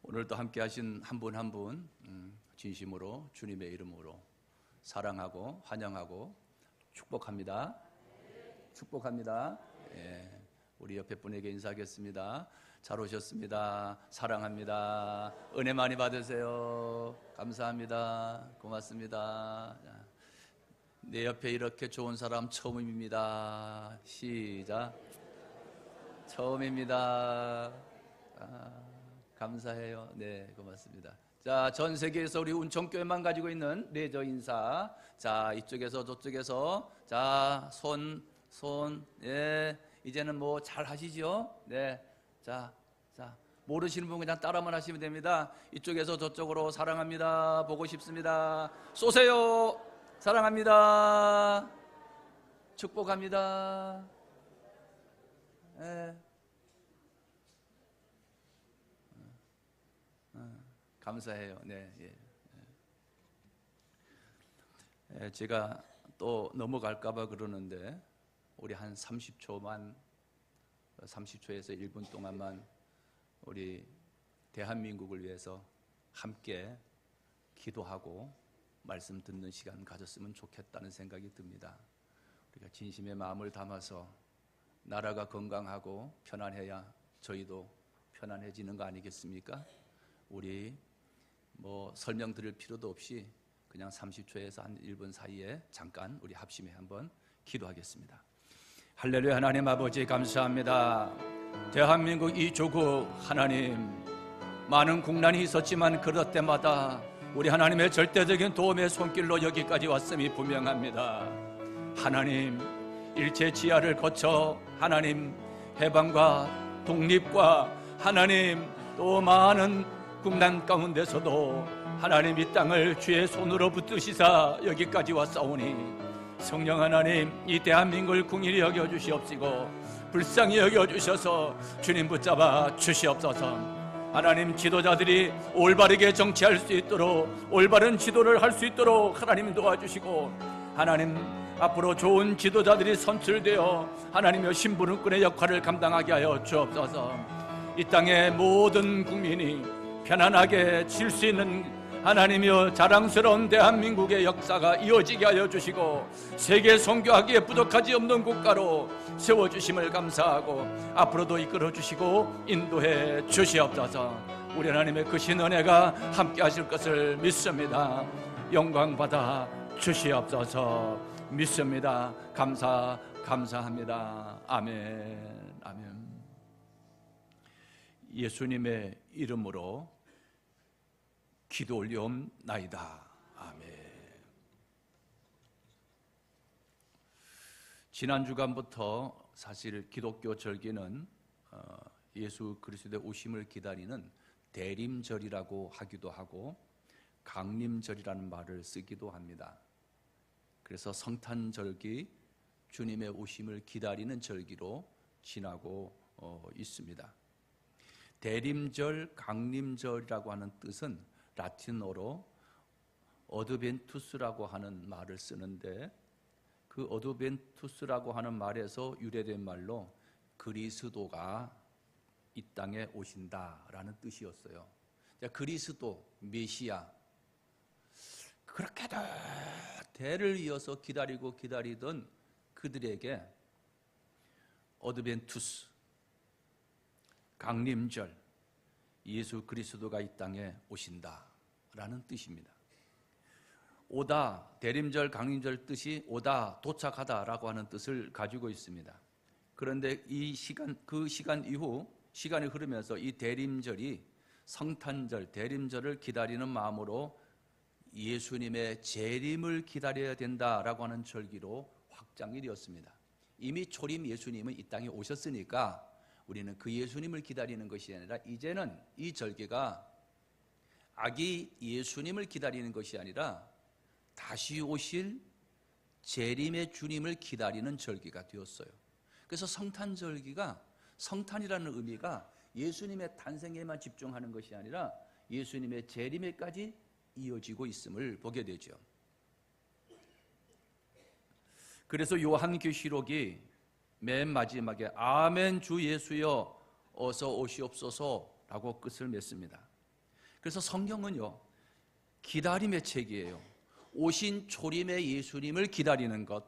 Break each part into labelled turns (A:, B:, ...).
A: 오늘도 함께 하신 한 분 한 분 진심으로 주님의 이름으로 사랑하고 환영하고 축복합니다. 축복합니다. 예, 우리 옆에 분에게 인사하겠습니다. 잘 오셨습니다. 사랑합니다. 은혜 많이 받으세요. 감사합니다. 고맙습니다. 내 옆에 이렇게 좋은 사람 처음입니다. 시작. 처음입니다. 감사해요. 네, 고맙습니다. 자, 전 세계에서 우리 운천교회만 가지고 있는 레저 인사. 자, 이쪽에서 저쪽에서 자, 손, 예, 이제는 뭐 잘 하시죠? 네, 자, 모르시는 분 그냥 따라만 하시면 됩니다. 이쪽에서 저쪽으로 사랑합니다. 보고 싶습니다. 쏘세요. 사랑합니다. 축복합니다. 예. 감사해요. 네, 예. 제가 또 넘어갈까봐 그러는데 우리 한 30초에서 1분 동안만 우리 대한민국을 위해서 함께 기도하고 말씀 듣는 시간 가졌으면 좋겠다는 생각이 듭니다. 우리가 진심의 마음을 담아서 나라가 건강하고 편안해야 저희도 편안해지는 거 아니겠습니까? 우리 뭐 설명드릴 필요도 없이 그냥 30초에서 한 1분 사이에 잠깐 우리 합심해 한번 기도하겠습니다. 할렐루야. 하나님 아버지 감사합니다. 대한민국 이 조국 하나님, 많은 국난이 있었지만 그럴 때마다 우리 하나님의 절대적인 도움의 손길로 여기까지 왔음이 분명합니다. 하나님, 일제 지하를 거쳐 하나님 해방과 독립과 하나님 또 많은 국난 가운데서도 하나님 이 땅을 주의 손으로 붙드시사 여기까지 왔사오니 성령 하나님, 이 대한민국을 긍휼히 여겨주시옵시고 불쌍히 여겨주셔서 주님 붙잡아 주시옵소서. 하나님, 지도자들이 올바르게 정치할 수 있도록 올바른 지도를 할 수 있도록 하나님 도와주시고 하나님 앞으로 좋은 지도자들이 선출되어 하나님의 신분권의 역할을 감당하게 하여 주옵소서. 이 땅의 모든 국민이 편안하게 질 수 있는 하나님이여 자랑스러운 대한민국의 역사가 이어지게 하여 주시고 세계 선교하기에 부족하지 없는 국가로 세워주심을 감사하고 앞으로도 이끌어 주시고 인도해 주시옵소서. 우리 하나님의 크신 은혜가 함께 하실 것을 믿습니다. 영광 받아 주시옵소서. 믿습니다. 감사합니다. 아멘. 예수님의 이름으로 기도 올리옵나이다. 아멘. 지난 주간부터 사실 기독교 절기는 예수 그리스도의 오심을 기다리는 대림절이라고 하기도 하고 강림절이라는 말을 쓰기도 합니다. 그래서 성탄절기, 주님의 오심을 기다리는 절기로 지나고 있습니다. 대림절, 강림절이라고 하는 뜻은 라틴어로 어드벤투스라고 하는 말을 쓰는데 그 어드벤투스라고 하는 말에서 유래된 말로 그리스도가 이 땅에 오신다라는 뜻이었어요. 그리스도, 메시아, 그렇게 대를 이어서 기다리던 그들에게 어드벤투스, 강림절, 예수 그리스도가 이 땅에 오신다라는 뜻입니다. 오다, 대림절, 강림절 뜻이 오다, 도착하다라고 하는 뜻을 가지고 있습니다. 그런데 그 시간 이후 시간이 흐르면서 이 대림절이 성탄절, 대림절을 기다리는 마음으로 예수님의 재림을 기다려야 된다라고 하는 절기로 확장이 되었습니다. 이미 초림 예수님은 이 땅에 오셨으니까 우리는 그 예수님을 기다리는 것이 아니라 이제는 이 절기가 아기 예수님을 기다리는 것이 아니라 다시 오실 재림의 주님을 기다리는 절기가 되었어요. 그래서 성탄절기가, 성탄이라는 의미가 예수님의 탄생에만 집중하는 것이 아니라 예수님의 재림에까지 이어지고 있음을 보게 되죠. 그래서 요한계시록이 맨 마지막에 아멘 주 예수여 어서 오시옵소서라고 끝을 맺습니다. 그래서 성경은요, 기다림의 책이에요. 오신 초림의 예수님을 기다리는 것,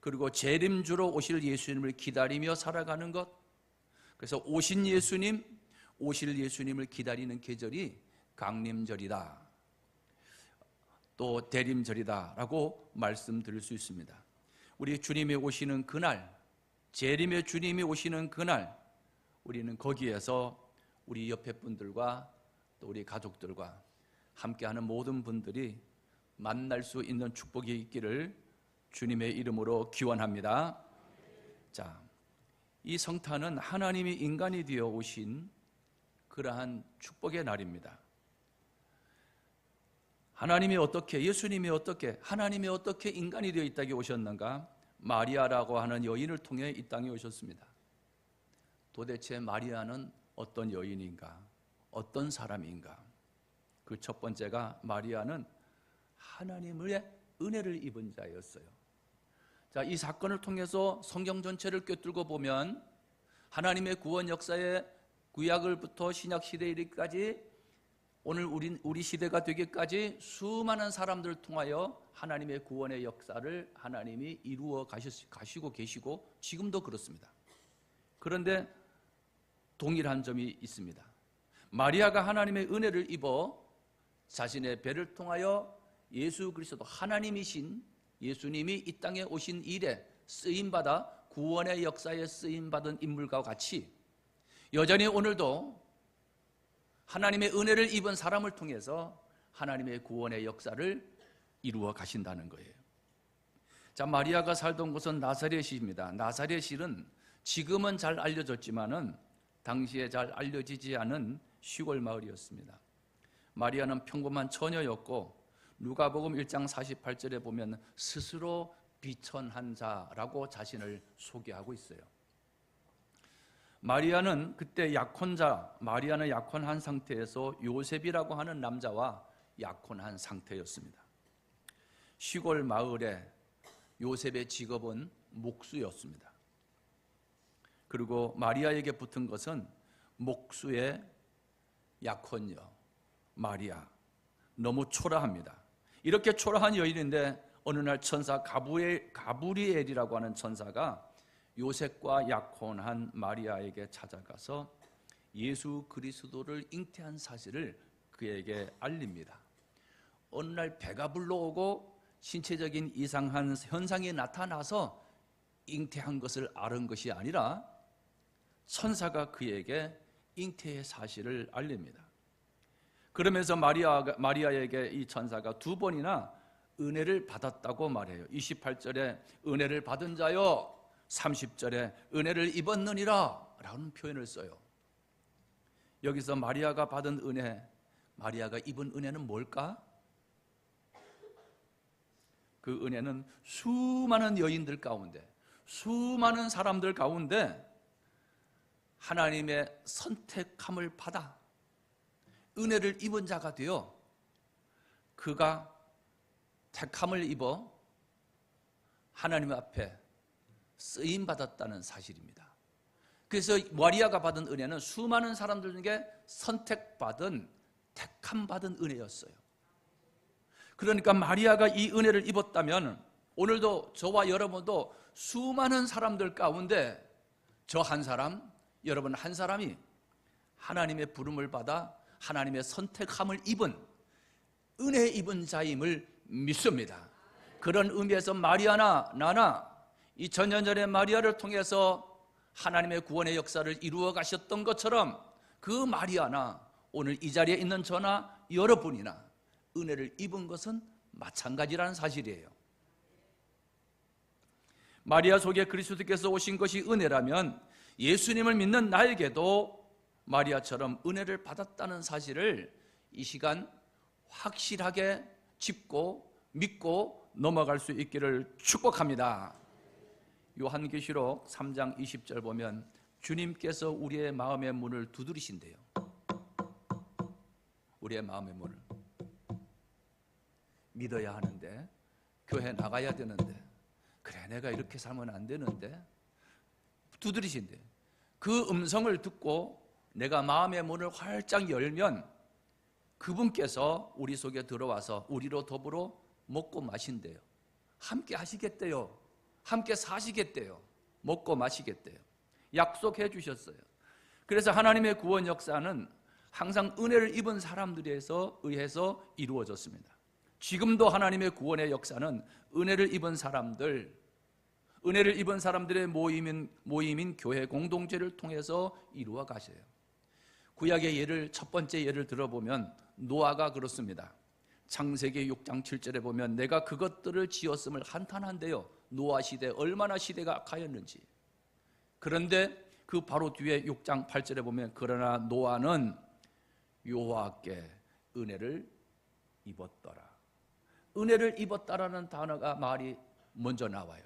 A: 그리고 재림주로 오실 예수님을 기다리며 살아가는 것. 그래서 오신 예수님, 오실 예수님을 기다리는 계절이 강림절이다, 또 대림절이다 라고 말씀드릴 수 있습니다. 우리 주님이 오시는 그날, 재림의 주님이 오시는 그날, 우리는 거기에서 우리 옆에 분들과 또 우리 가족들과 함께하는 모든 분들이 만날 수 있는 축복이 있기를 주님의 이름으로 기원합니다. 자, 이 성탄은 하나님이 인간이 되어 오신 그러한 축복의 날입니다. 하나님이 어떻게, 예수님이 어떻게, 하나님이 어떻게 인간이 되어 이 땅에 오셨는가? 마리아라고 하는 여인을 통해 이 땅에 오셨습니다. 도대체 마리아는 어떤 여인인가? 어떤 사람인가? 그 첫 번째가, 마리아는 하나님의 은혜를 입은 자였어요. 자, 이 사건을 통해서 성경 전체를 꿰뚫고 보면 하나님의 구원 역사의 구약을부터 신약 시대에 이르기까지 오늘 우리 시대가 되기까지 수많은 사람들을 통하여 하나님의 구원의 역사를 하나님이 이루어 가시고 계시고 지금도 그렇습니다. 그런데 동일한 점이 있습니다. 마리아가 하나님의 은혜를 입어 자신의 배를 통하여 예수 그리스도, 하나님이신 예수님이 이 땅에 오신 일에 쓰임받아 구원의 역사에 쓰임받은 인물과 같이 여전히 오늘도 하나님의 은혜를 입은 사람을 통해서 하나님의 구원의 역사를 이루어 가신다는 거예요. 자, 마리아가 살던 곳은 나사렛입니다. 나사렛은 지금은 잘 알려졌지만은 당시에 잘 알려지지 않은 시골 마을이었습니다. 마리아는 평범한 처녀였고 누가복음 1장 48절에 보면 스스로 비천한 자라고 자신을 소개하고 있어요. 마리아는 그때 약혼자, 마리아는 약혼한 상태에서 요셉이라고 하는 남자와 약혼한 상태였습니다. 시골 마을에 요셉의 직업은 목수였습니다. 그리고 마리아에게 붙은 것은 목수의 약혼녀 마리아, 너무 초라합니다. 이렇게 초라한 여인인데 어느 날 천사 가브리엘이라고 하는 천사가 요셉과 약혼한 마리아에게 찾아가서 예수 그리스도를 잉태한 사실을 그에게 알립니다. 어느 날 배가 불러오고 신체적인 이상한 현상이 나타나서 잉태한 것을 알은 것이 아니라 천사가 그에게 잉태의 사실을 알립니다. 그러면서 마리아에게 이 천사가 두 번이나 은혜를 받았다고 말해요. 28절에 은혜를 받은 자요, 30절에 은혜를 입었느니라 라는 표현을 써요. 여기서 마리아가 받은 은혜, 마리아가 입은 은혜는 뭘까? 그 은혜는 수많은 여인들 가운데, 수많은 사람들 가운데 하나님의 선택함을 받아 은혜를 입은 자가 되어 그가 택함을 입어 하나님 앞에 쓰임받았다는 사실입니다. 그래서 마리아가 받은 은혜는 수많은 사람들 중에 선택받은, 택함받은 은혜였어요. 그러니까 마리아가 이 은혜를 입었다면 오늘도 저와 여러분도 수많은 사람들 가운데 저 한 사람, 여러분 한 사람이 하나님의 부름을 받아 하나님의 선택함을 입은, 은혜 입은 자임을 믿습니다. 그런 의미에서 마리아나 나나 2000년 전에 마리아를 통해서 하나님의 구원의 역사를 이루어 가셨던 것처럼 그 마리아나 오늘 이 자리에 있는 저나 여러분이나 은혜를 입은 것은 마찬가지라는 사실이에요. 마리아 속에 그리스도께서 오신 것이 은혜라면 예수님을 믿는 나에게도 마리아처럼 은혜를 받았다는 사실을 이 시간 확실하게 짚고 믿고 넘어갈 수 있기를 축복합니다. 요한계시록 3장 20절 보면 주님께서 우리의 마음의 문을 두드리신대요. 우리의 마음의 문을 믿어야 하는데, 교회 나가야 되는데, 그래 내가 이렇게 살면 안 되는데, 두드리신대요. 그 음성을 듣고 내가 마음의 문을 활짝 열면 그분께서 우리 속에 들어와서 우리로 더불어 먹고 마신대요. 함께 하시겠대요. 함께 사시겠대요. 먹고 마시겠대요. 약속해 주셨어요. 그래서 하나님의 구원 역사는 항상 은혜를 입은 사람들에 의해서 이루어졌습니다. 지금도 하나님의 구원의 역사는 은혜를 입은 사람들의 모임인 교회 공동체를 통해서 이루어 가셔요. 구약의 첫 번째 예를 들어보면 노아가 그렇습니다. 창세기 6장 7절에 보면 내가 그것들을 지었음을 한탄한대요. 노아 시대 얼마나 시대가 악하였는지. 그런데 그 바로 뒤에 6장 8절에 보면 그러나 노아는 여호와께 은혜를 입었더라. 은혜를 입었다라는 단어가 말이 먼저 나와요.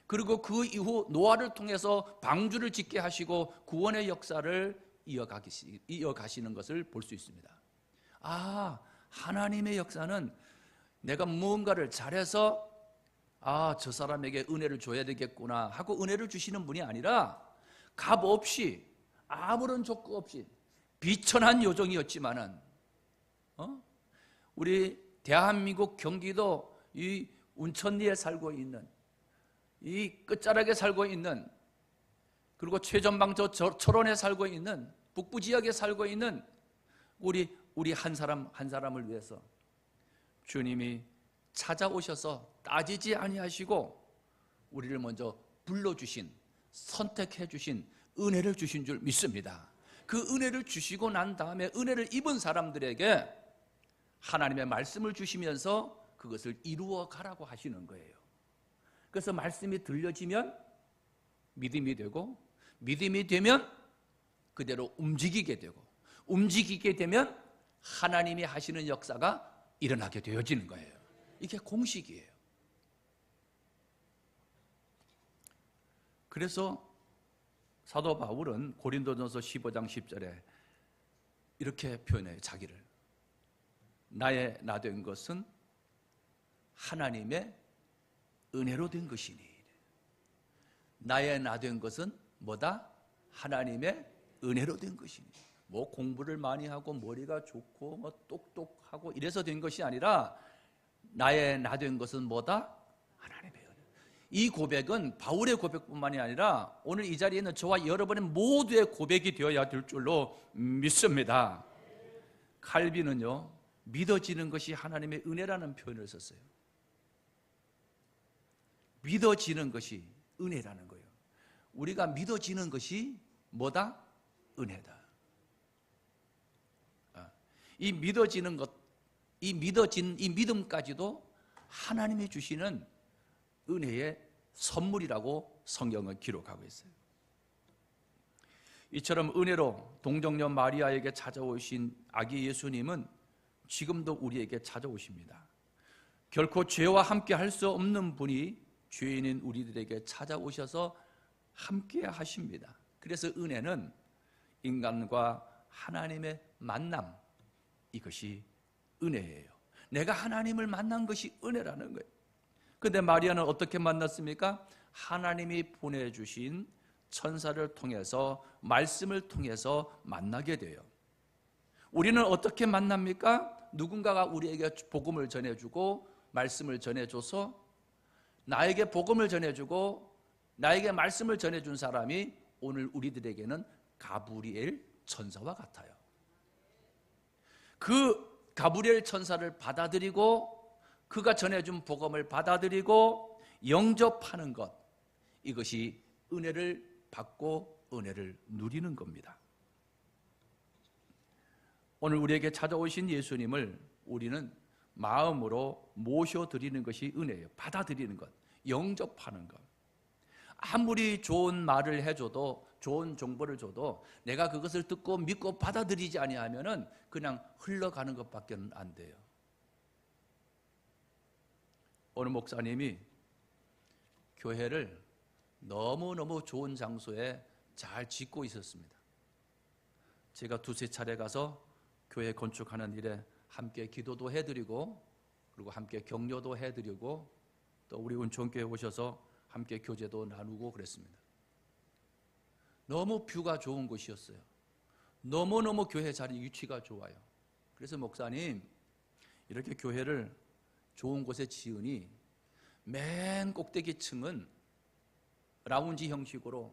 A: 그리고 그 이후 노아를 통해서 방주를 짓게 하시고 구원의 역사를 이어가시는 것을 볼 수 있습니다. 아, 하나님의 역사는 내가 무언가를 잘해서 저 사람에게 은혜를 줘야 되겠구나 하고 은혜를 주시는 분이 아니라 값 없이 아무런 조건 없이 비천한 요정이었지만은 우리 대한민국 경기도 이 운천리에 살고 있는 이 끝자락에 살고 있는 그리고 최전방 철원에 살고 있는 북부 지역에 살고 있는 우리 한 사람을 위해서 주님이 찾아오셔서 따지지 아니하시고 우리를 먼저 불러주신 선택해 주신 은혜를 주신 줄 믿습니다. 그 은혜를 주시고 난 다음에 은혜를 입은 사람들에게 하나님의 말씀을 주시면서 그것을 이루어 가라고 하시는 거예요. 그래서 말씀이 들려지면 믿음이 되고 믿음이 되면 그대로 움직이게 되고 움직이게 되면 하나님이 하시는 역사가 일어나게 되어지는 거예요. 이게 공식이에요. 그래서 사도 바울은 고린도전서 15장 10절에 이렇게 표현해요. 자기를 나의 나 된 것은 하나님의 은혜로 된 것이니. 나의 나 된 것은 뭐다? 하나님의 은혜로 된 것이니. 뭐 공부를 많이 하고 머리가 좋고 뭐 똑똑하고 이래서 된 것이 아니라 나의 나 된 것은 뭐다? 하나님의 은혜. 이 고백은 바울의 고백뿐만이 아니라 오늘 이 자리에 있는 저와 여러분의 모두의 고백이 되어야 될 줄로 믿습니다. 칼빈은요, 믿어지는 것이 하나님의 은혜라는 표현을 썼어요. 믿어지는 것이 은혜라는 거예요. 우리가 믿어지는 것이 뭐다? 은혜다. 이 믿어지는 것, 이 믿음까지도 하나님이 주시는 은혜의 선물이라고 성경은 기록하고 있어요. 이처럼 은혜로 동정녀 마리아에게 찾아오신 아기 예수님은 지금도 우리에게 찾아오십니다. 결코 죄와 함께 할 수 없는 분이 죄인인 우리들에게 찾아오셔서 함께 하십니다. 그래서 은혜는 인간과 하나님의 만남, 이것이 은혜예요. 내가 하나님을 만난 것이 은혜라는 거예요. 그런데 마리아는 어떻게 만났습니까? 하나님이 보내주신 천사를 통해서, 말씀을 통해서 만나게 돼요. 우리는 어떻게 만납니까? 누군가가 우리에게 복음을 전해주고 말씀을 전해줘서 나에게 복음을 전해주고 나에게 말씀을 전해준 사람이 오늘 우리들에게는 가브리엘 천사와 같아요. 그 가브리엘 천사를 받아들이고 그가 전해준 복음을 받아들이고 영접하는 것, 이것이 은혜를 받고 은혜를 누리는 겁니다. 오늘 우리에게 찾아오신 예수님을 우리는 마음으로 모셔드리는 것이 은혜예요. 받아들이는 것, 영접하는 것. 아무리 좋은 말을 해줘도, 좋은 정보를 줘도 내가 그것을 듣고 믿고 받아들이지 아니하면은 그냥 흘러가는 것밖에 안 돼요. 어느 목사님이 교회를 너무너무 좋은 장소에 잘 짓고 있었습니다. 제가 두세 차례 가서 교회 건축하는 일에 함께 기도도 해드리고 그리고 함께 격려도 해드리고 또 우리 운천교회 오셔서 함께 교제도 나누고 그랬습니다. 너무 뷰가 좋은 곳이었어요. 너무너무 교회 자리 위치가 좋아요. 그래서 목사님, 이렇게 교회를 좋은 곳에 지으니 맨 꼭대기층은 라운지 형식으로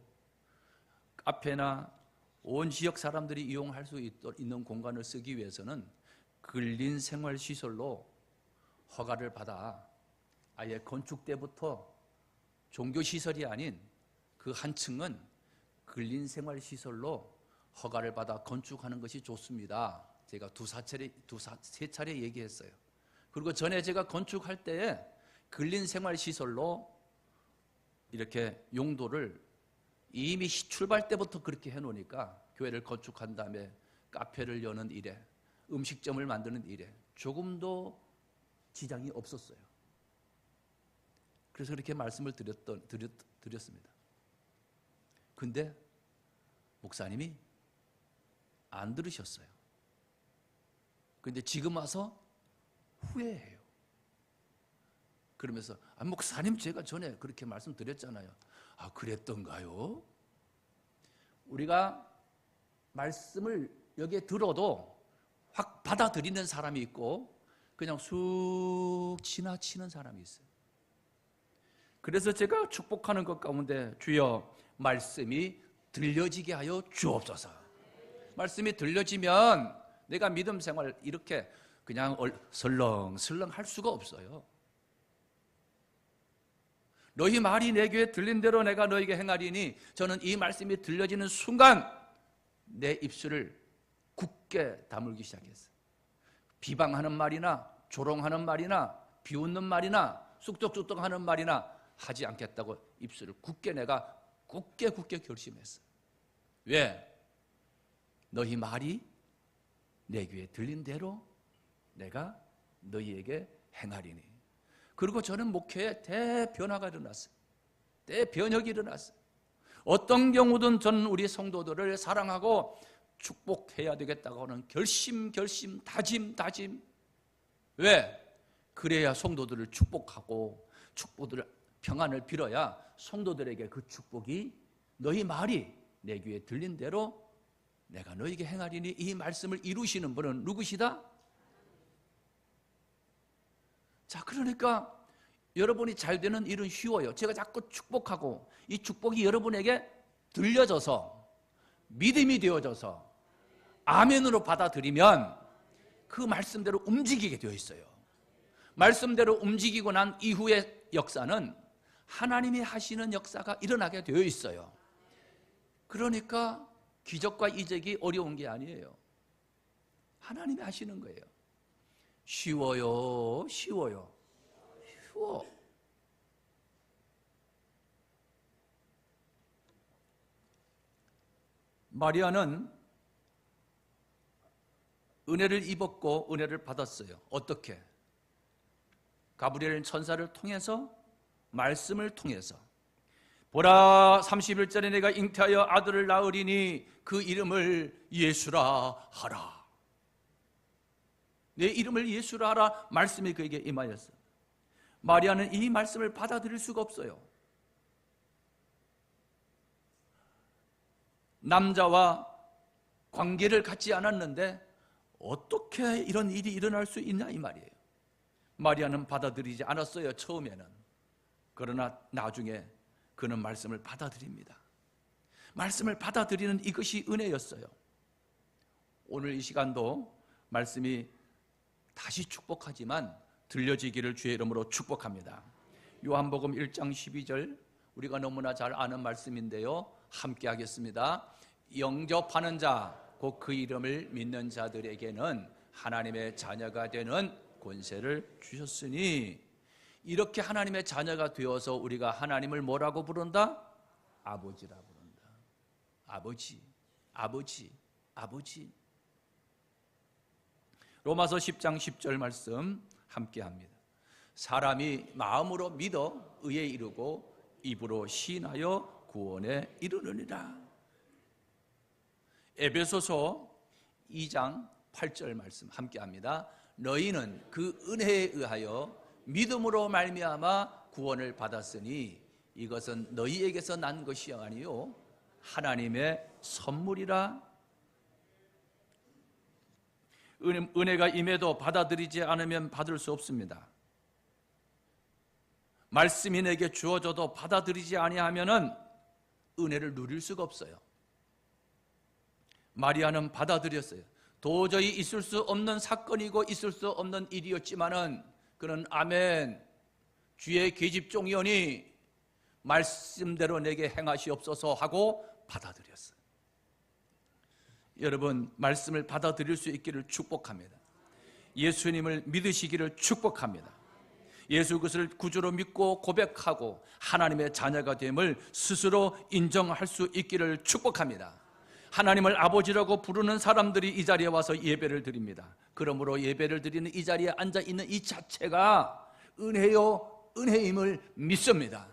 A: 카페나 온 지역 사람들이 이용할 수 있는 공간을 쓰기 위해서는 근린 생활시설로 허가를 받아 아예 건축 때부터 종교시설이 아닌 그 한 층은 근린 생활시설로 허가를 받아 건축하는 것이 좋습니다. 제가 세 차례 얘기했어요. 그리고 전에 제가 건축할 때에 근린 생활시설로 이렇게 용도를 이미 출발 때부터 그렇게 해놓으니까 교회를 건축한 다음에 카페를 여는 일에, 음식점을 만드는 일에 조금도 지장이 없었어요. 그래서 그렇게 말씀을 드렸습니다. 근데 목사님이 안 들으셨어요. 근데 지금 와서 후회해요. 그러면서 목사님, 제가 전에 그렇게 말씀드렸잖아요. 그랬던가요? 우리가 말씀을 여기에 들어도 확 받아들이는 사람이 있고 그냥 쑥 지나치는 사람이 있어요. 그래서 제가 축복하는 것 가운데 주여 말씀이 들려지게 하여 주옵소서. 말씀이 들려지면 내가 믿음 생활 이렇게 그냥 설렁설렁 할 수가 없어요. 너희 말이 내 귀에 들린 대로 내가 너희에게 행하리니, 저는 이 말씀이 들려지는 순간 내 입술을 굳게 다물기 시작했어요. 비방하는 말이나 조롱하는 말이나 비웃는 말이나 쑥덕쑥덕하는 말이나 하지 않겠다고 입술을 내가 굳게 결심했어요. 왜? 너희 말이 내 귀에 들린 대로 내가 너희에게 행하리니. 그리고 저는 목회에 대변화가 일어났어요. 대변혁이 일어났어요. 어떤 경우든 저는 우리 성도들을 사랑하고 축복해야 되겠다고 하는 결심, 다짐. 왜? 그래야 성도들을 축복하고 축복들 평안을 빌어야 성도들에게 그 축복이 너희 말이 내 귀에 들린 대로 내가 너희에게 행하리니, 이 말씀을 이루시는 분은 누구시다? 자, 그러니까 여러분이 잘 되는 일은 쉬워요. 제가 자꾸 축복하고 이 축복이 여러분에게 들려져서 믿음이 되어져서 아멘으로 받아들이면 그 말씀대로 움직이게 되어 있어요. 말씀대로 움직이고 난 이후의 역사는 하나님이 하시는 역사가 일어나게 되어 있어요. 그러니까 기적과 이적이 어려운 게 아니에요. 하나님이 하시는 거예요. 쉬워. 마리아는 은혜를 입었고 은혜를 받았어요. 어떻게? 가브리엘 천사를 통해서, 말씀을 통해서. 보라, 31절에 내가 잉태하여 아들을 낳으리니 그 이름을 예수라 하라. 내 이름을 예수라 하라 말씀이 그에게 임하였어요. 마리아는 이 말씀을 받아들일 수가 없어요. 남자와 관계를 갖지 않았는데 어떻게 이런 일이 일어날 수 있냐 이 말이에요. 마리아는 받아들이지 않았어요, 처음에는. 그러나 나중에 그는 말씀을 받아들입니다. 말씀을 받아들이는 이것이 은혜였어요. 오늘 이 시간도 말씀이 다시 축복하지만 들려지기를 주의 이름으로 축복합니다. 요한복음 1장 12절, 우리가 너무나 잘 아는 말씀인데요, 함께 하겠습니다. 영접하는 자, 곧 그 이름을 믿는 자들에게는 하나님의 자녀가 되는 권세를 주셨으니. 이렇게 하나님의 자녀가 되어서 우리가 하나님을 뭐라고 부른다? 아버지라 부른다. 아버지. 로마서 10장 10절 말씀 함께 합니다. 사람이 마음으로 믿어 의에 이르고 입으로 시인하여 구원에 이르느니라. 에베소서 2장 8절 말씀 함께 합니다. 너희는 그 은혜에 의하여 믿음으로 말미암아 구원을 받았으니 이것은 너희에게서 난 것이 아니요 하나님의 선물이라. 은혜가 임해도 받아들이지 않으면 받을 수 없습니다. 말씀이 내게 주어져도 받아들이지 아니하면은 은혜를 누릴 수가 없어요. 마리아는 받아들였어요. 도저히 있을 수 없는 사건이고 있을 수 없는 일이었지만은 그는 아멘, 주의 계집종이오니 말씀대로 내게 행하시옵소서 하고 받아들였어요. 여러분, 말씀을 받아들일 수 있기를 축복합니다. 예수님을 믿으시기를 축복합니다. 예수 그리스도를 구주로 믿고 고백하고 하나님의 자녀가 됨을 스스로 인정할 수 있기를 축복합니다. 하나님을 아버지라고 부르는 사람들이 이 자리에 와서 예배를 드립니다. 그러므로 예배를 드리는 이 자리에 앉아 있는 이 자체가 은혜요, 은혜임을 믿습니다.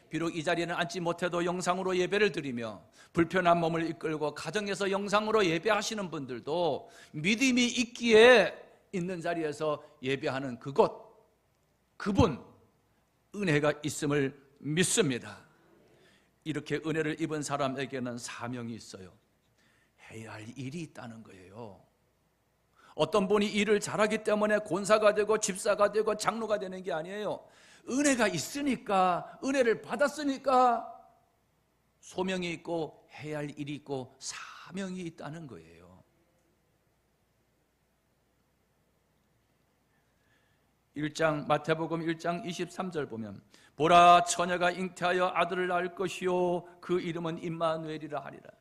A: 비록 이 자리에는 앉지 못해도 영상으로 예배를 드리며 불편한 몸을 이끌고 가정에서 영상으로 예배하시는 분들도 믿음이 있기에 있는 자리에서 예배하는 그곳, 그분, 은혜가 있음을 믿습니다. 이렇게 은혜를 입은 사람에게는 사명이 있어요. 해야 할 일이 있다는 거예요. 어떤 분이 일을 잘하기 때문에 권사가 되고 집사가 되고 장로가 되는 게 아니에요. 은혜가 있으니까, 은혜를 받았으니까 소명이 있고 해야 할 일이 있고 사명이 있다는 거예요. 1장 마태복음 1장 23절 보면 보라, 처녀가 잉태하여 아들을 낳을 것이요 그 이름은 임마누엘이라 하리라.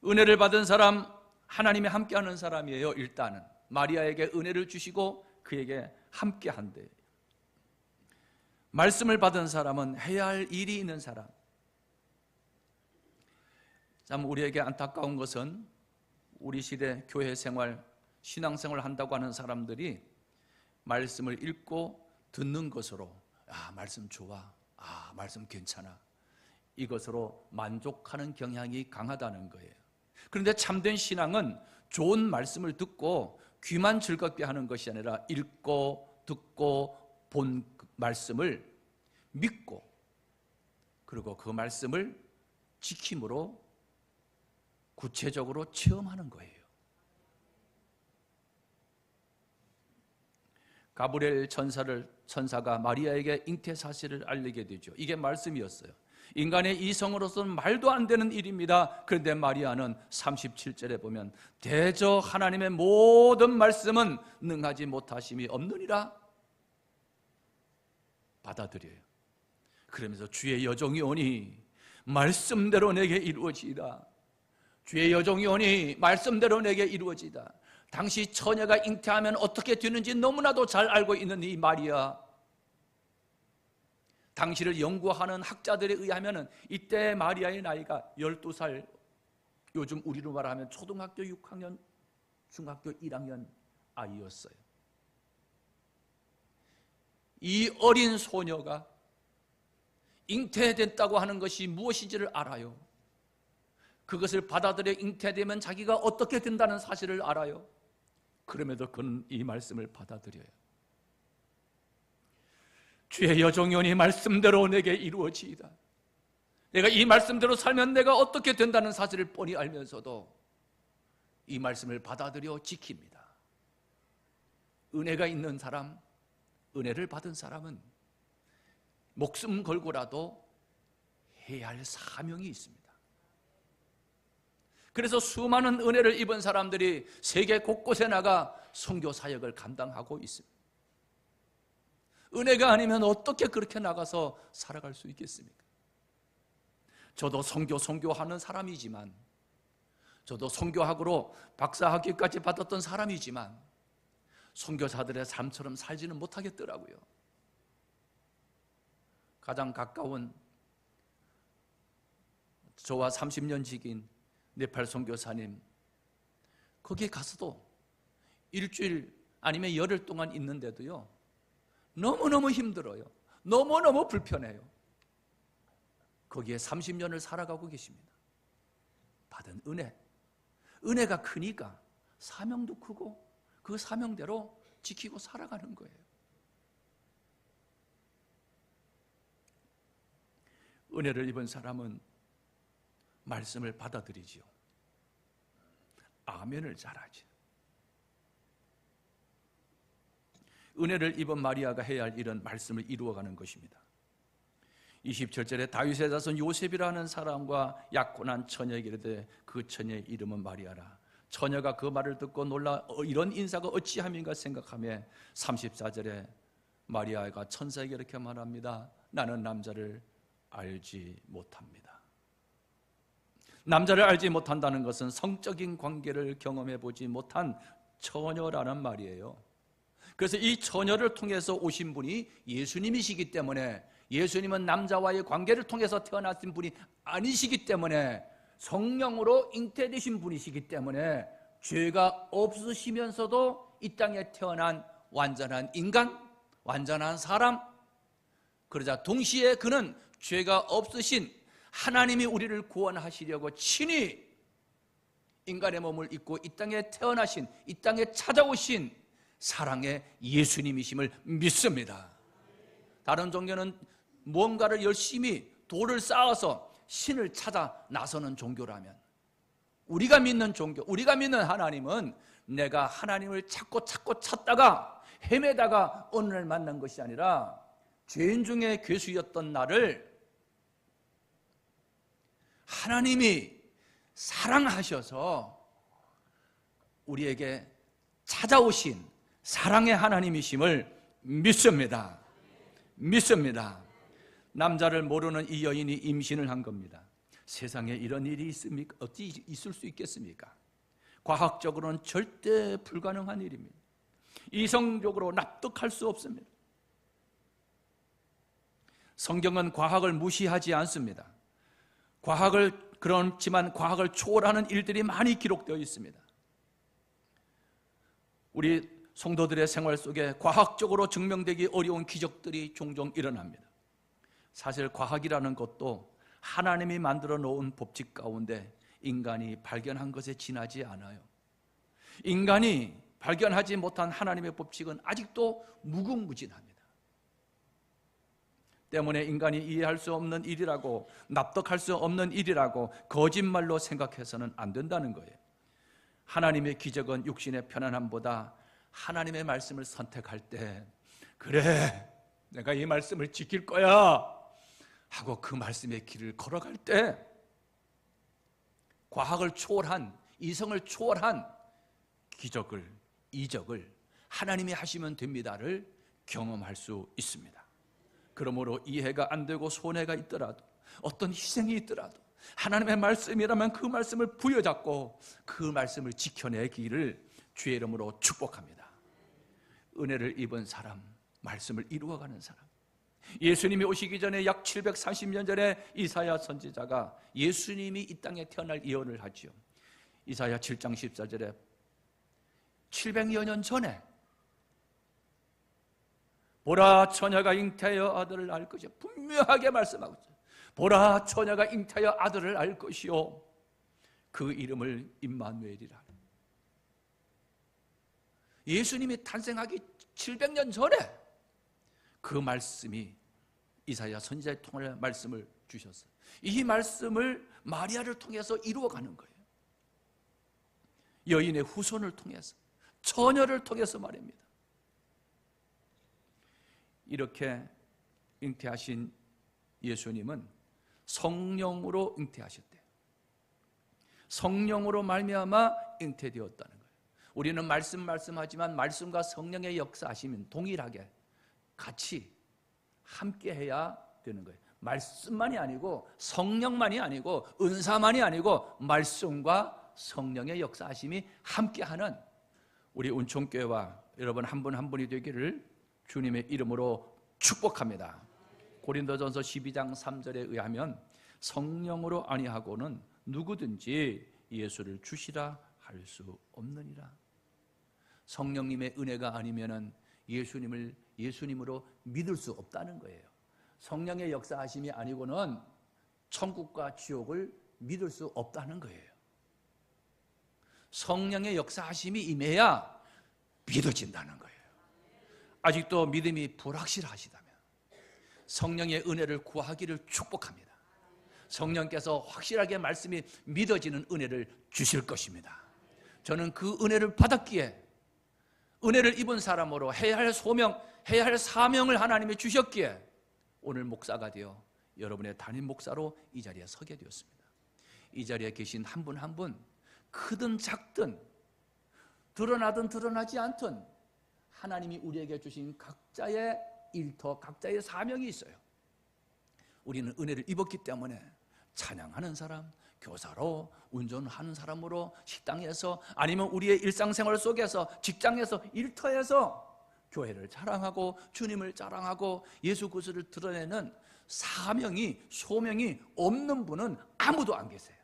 A: 은혜를 받은 사람, 하나님이 함께하는 사람이에요. 일단은 마리아에게 은혜를 주시고 그에게 함께한대. 말씀을 받은 사람은 해야 할 일이 있는 사람. 참 우리에게 안타까운 것은 우리 시대 교회 생활, 신앙생활을 한다고 하는 사람들이 말씀을 읽고 듣는 것으로 말씀 좋아, 말씀 괜찮아, 이것으로 만족하는 경향이 강하다는 거예요. 그런데 참된 신앙은 좋은 말씀을 듣고 귀만 즐겁게 하는 것이 아니라 읽고 듣고 본 말씀을 믿고 그리고 그 말씀을 지킴으로 구체적으로 체험하는 거예요. 가브리엘 천사가 마리아에게 잉태 사실을 알리게 되죠. 이게 말씀이었어요. 인간의 이성으로서는 말도 안 되는 일입니다. 그런데 마리아는 37절에 보면 대저 하나님의 모든 말씀은 능하지 못하심이 없느니라 받아들여요. 그러면서 주의 여종이 오니 말씀대로 내게 이루어지이다. 주의 여종이 오니 말씀대로 내게 이루어지이다. 당시 처녀가 잉태하면 어떻게 되는지 너무나도 잘 알고 있는 이 마리아, 당시를 연구하는 학자들에 의하면 이때 마리아의 나이가 12살, 요즘 우리로 말하면 초등학교 6학년, 중학교 1학년 아이였어요. 이 어린 소녀가 잉태됐다고 하는 것이 무엇인지를 알아요. 그것을 받아들여 잉태되면 자기가 어떻게 된다는 사실을 알아요. 그럼에도 그는 이 말씀을 받아들여요. 주의 여종이 오니 말씀대로 내게 이루어지이다. 내가 이 말씀대로 살면 내가 어떻게 된다는 사실을 뻔히 알면서도 이 말씀을 받아들여 지킵니다. 은혜가 있는 사람, 은혜를 받은 사람은 목숨 걸고라도 해야 할 사명이 있습니다. 그래서 수많은 은혜를 입은 사람들이 세계 곳곳에 나가 선교 사역을 감당하고 있습니다. 은혜가 아니면 어떻게 그렇게 나가서 살아갈 수 있겠습니까? 저도 선교하는 사람이지만, 저도 선교학으로 박사학위까지 받았던 사람이지만 선교사들의 삶처럼 살지는 못하겠더라고요. 가장 가까운 저와 30년 지기인 네팔 선교사님, 거기에 가서도 일주일 아니면 열흘 동안 있는데도요 너무너무 힘들어요. 너무너무 불편해요. 거기에 30년을 살아가고 계십니다. 받은 은혜가 크니까 사명도 크고 그 사명대로 지키고 살아가는 거예요. 은혜를 입은 사람은 말씀을 받아들이지요. 아멘을 잘하지. 은혜를 입은 마리아가 해야 할 일은 말씀을 이루어가는 것입니다. 27절에 다윗의 자손 요셉이라는 사람과 약혼한 처녀에게 이르되 그 처녀의 이름은 마리아라. 처녀가 그 말을 듣고 놀라 이런 인사가 어찌함인가 생각하며 34절에 마리아가 천사에게 이렇게 말합니다. 나는 남자를 알지 못합니다. 남자를 알지 못한다는 것은 성적인 관계를 경험해 보지 못한 처녀라는 말이에요. 그래서 이 처녀를 통해서 오신 분이 예수님이시기 때문에, 예수님은 남자와의 관계를 통해서 태어나신 분이 아니시기 때문에, 성령으로 잉태되신 분이시기 때문에 죄가 없으시면서도 이 땅에 태어난 완전한 인간, 완전한 사람, 그러자 동시에 그는 죄가 없으신 하나님이 우리를 구원하시려고 친히 인간의 몸을 입고 이 땅에 태어나신, 이 땅에 찾아오신 사랑의 예수님이심을 믿습니다. 다른 종교는 무언가를 열심히 돌을 쌓아서 신을 찾아 나서는 종교라면, 우리가 믿는 종교, 우리가 믿는 하나님은 내가 하나님을 찾고 찾다가 헤매다가 어느 날 만난 것이 아니라 죄인 중에 괴수였던 나를 하나님이 사랑하셔서 우리에게 찾아오신 사랑의 하나님이심을 믿습니다. 믿습니다. 남자를 모르는 이 여인이 임신을 한 겁니다. 세상에 이런 일이 있습니까? 어찌 있을 수 있겠습니까? 과학적으로는 절대 불가능한 일입니다. 이성적으로 납득할 수 없습니다. 성경은 과학을 무시하지 않습니다. 그렇지만 과학을 초월하는 일들이 많이 기록되어 있습니다. 우리 성도들의 생활 속에 과학적으로 증명되기 어려운 기적들이 종종 일어납니다. 사실 과학이라는 것도 하나님이 만들어 놓은 법칙 가운데 인간이 발견한 것에 지나지 않아요. 인간이 발견하지 못한 하나님의 법칙은 아직도 무궁무진합니다. 때문에 인간이 이해할 수 없는 일이라고, 납득할 수 없는 일이라고 거짓말로 생각해서는 안 된다는 거예요. 하나님의 기적은 육신의 편안함보다 하나님의 말씀을 선택할 때, 그래, 내가 이 말씀을 지킬 거야 하고 그 말씀의 길을 걸어갈 때 과학을 초월한, 이성을 초월한 기적을, 이적을 하나님이 하시면 됩니다를 경험할 수 있습니다. 그러므로 이해가 안 되고 손해가 있더라도, 어떤 희생이 있더라도 하나님의 말씀이라면 그 말씀을 부여잡고 그 말씀을 지켜내기를 주의 이름으로 축복합니다. 은혜를 입은 사람, 말씀을 이루어가는 사람, 예수님이 오시기 전에 약 730년 전에 이사야 선지자가 예수님이 이 땅에 태어날 예언을 하지요. 이사야 7장 14절에 700여 년 전에 보라 처녀가 잉태하여 아들을 낳을 것이요, 분명하게 말씀하고 있어요. 보라 처녀가 잉태하여 아들을 낳을 것이요 그 이름을 임마누엘이라. 예수님이 탄생하기 700년 전에 그 말씀이 이사야 선지자의 통해 말씀을 주셨어요. 이 말씀을 마리아를 통해서 이루어가는 거예요. 여인의 후손을 통해서, 처녀를 통해서 말입니다. 이렇게 잉태하신 예수님은 성령으로 잉태하셨대요. 성령으로 말미암아 잉태되었다는 거예요. 우리는 말씀하지만 말씀과 성령의 역사하심은 동일하게 같이 함께 해야 되는 거예요. 말씀만이 아니고, 성령만이 아니고, 은사만이 아니고 말씀과 성령의 역사하심이 함께하는 우리 운총교회와 여러분 한 분 한 분이 되기를 주님의 이름으로 축복합니다. 고린도전서 12장 3절에 의하면 성령으로 아니하고는 누구든지 예수를 주시라 할 수 없느니라. 성령님의 은혜가 아니면은 예수님을 예수님으로 믿을 수 없다는 거예요. 성령의 역사하심이 아니고는 천국과 지옥을 믿을 수 없다는 거예요. 성령의 역사하심이 임해야 믿어진다는 거예요. 아직도 믿음이 불확실하시다면 성령의 은혜를 구하기를 축복합니다. 성령께서 확실하게 말씀이 믿어지는 은혜를 주실 것입니다. 저는 그 은혜를 받았기에, 은혜를 입은 사람으로 해야 할 소명, 해야 할 사명을 하나님이 주셨기에 오늘 목사가 되어 여러분의 담임 목사로 이 자리에 서게 되었습니다. 이 자리에 계신 한 분 한 분, 크든 작든 드러나든 드러나지 않든 하나님이 우리에게 주신 각자의 일터, 각자의 사명이 있어요. 우리는 은혜를 입었기 때문에 찬양하는 사람, 교사로, 운전하는 사람으로, 식당에서, 아니면 우리의 일상생활 속에서, 직장에서, 일터에서 교회를 자랑하고 주님을 자랑하고 예수 그리스도를 드러내는 사명이, 소명이 없는 분은 아무도 안 계세요.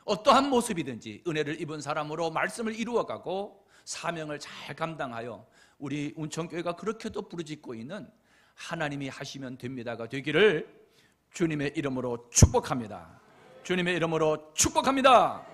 A: 어떠한 모습이든지 은혜를 입은 사람으로 말씀을 이루어가고 사명을 잘 감당하여 우리 운천교회가 그렇게도 부르짖고 있는 하나님이 하시면 됩니다가 되기를 주님의 이름으로 축복합니다. 주님의 이름으로 축복합니다.